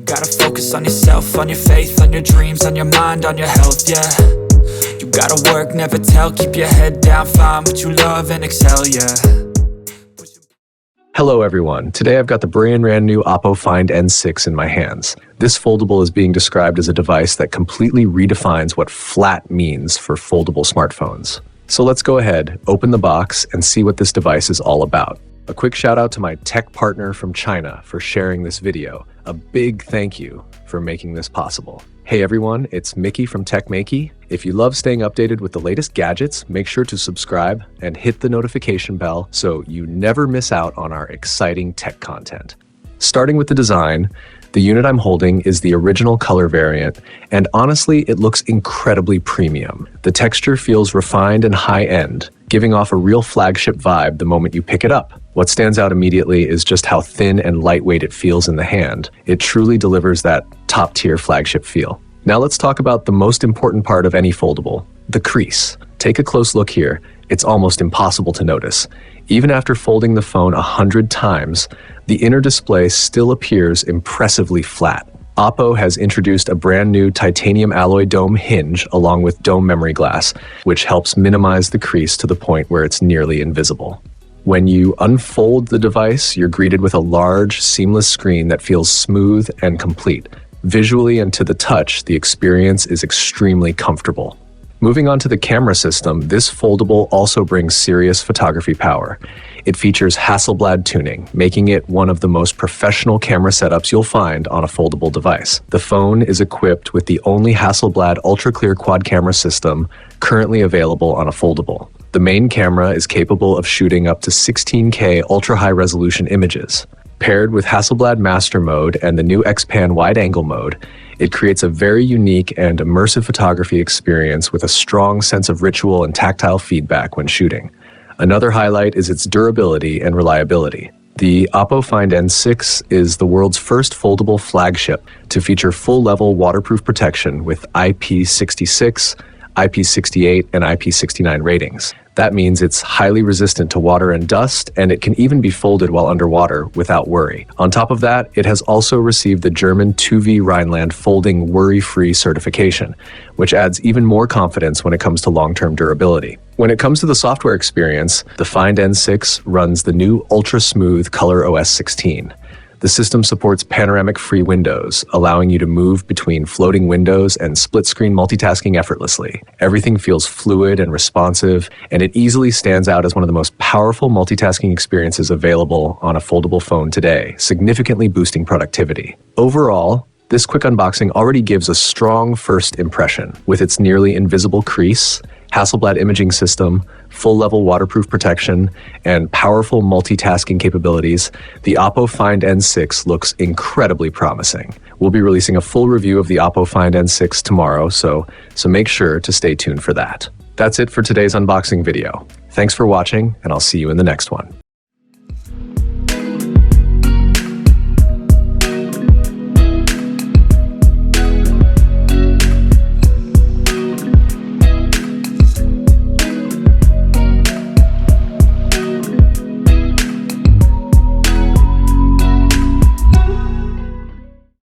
Gotta focus on yourself, on your faith, on your dreams, on your mind, on your health, yeah. You gotta work, never tell, keep your head down, find what you love and excel, yeah. Hello everyone, today I've got the brand new OPPO Find N6 in my hands. This foldable is being described as a device that completely redefines what flat means for foldable smartphones. So let's go ahead, open the box, and see what this device is all about. A quick shout out to my tech partner from China for sharing this video. A big thank you for making this possible. Hey everyone, it's Maiky from techmaiky. If you love staying updated with the latest gadgets, make sure to subscribe and hit the notification bell so you never miss out on our exciting tech content. Starting with the design, the unit I'm holding is the original color variant, and honestly, it looks incredibly premium. The texture feels refined and high-end, giving off a real flagship vibe the moment you pick it up. What stands out immediately is just how thin and lightweight it feels in the hand. It truly delivers that top-tier flagship feel. Now let's talk about the most important part of any foldable, the crease. Take a close look here. It's almost impossible to notice. Even after folding the phone 100 times, the inner display still appears impressively flat. OPPO has introduced a brand new titanium alloy dome hinge along with dome memory glass, which helps minimize the crease to the point where it's nearly invisible. When you unfold the device, you're greeted with a large, seamless screen that feels smooth and complete. Visually and to the touch, the experience is extremely comfortable. Moving on to the camera system, this foldable also brings serious photography power. It features Hasselblad tuning, making it one of the most professional camera setups you'll find on a foldable device. The phone is equipped with the only Hasselblad ultra-clear quad camera system currently available on a foldable. The main camera is capable of shooting up to 16K ultra-high resolution images. Paired with Hasselblad Master Mode and the new X-Pan wide-angle mode, it creates a very unique and immersive photography experience with a strong sense of ritual and tactile feedback when shooting. Another highlight is its durability and reliability. The OPPO Find N6 is the world's first foldable flagship to feature full-level waterproof protection with IP66, IP68, and IP69 ratings. That means it's highly resistant to water and dust, and it can even be folded while underwater without worry. On top of that, it has also received the German 2V Rhineland Folding Worry-Free certification, which adds even more confidence when it comes to long-term durability. When it comes to the software experience, the Find N6 runs the new ultra-smooth ColorOS 16. The system supports panoramic-free windows, allowing you to move between floating windows and split-screen multitasking effortlessly. Everything feels fluid and responsive, and it easily stands out as one of the most powerful multitasking experiences available on a foldable phone today, significantly boosting productivity. Overall, this quick unboxing already gives a strong first impression. With its nearly invisible crease, Hasselblad imaging system, full-level waterproof protection, and powerful multitasking capabilities, the OPPO Find N6 looks incredibly promising. We'll be releasing a full review of the OPPO Find N6 tomorrow, so make sure to stay tuned for that. That's it for today's unboxing video. Thanks for watching, and I'll see you in the next one.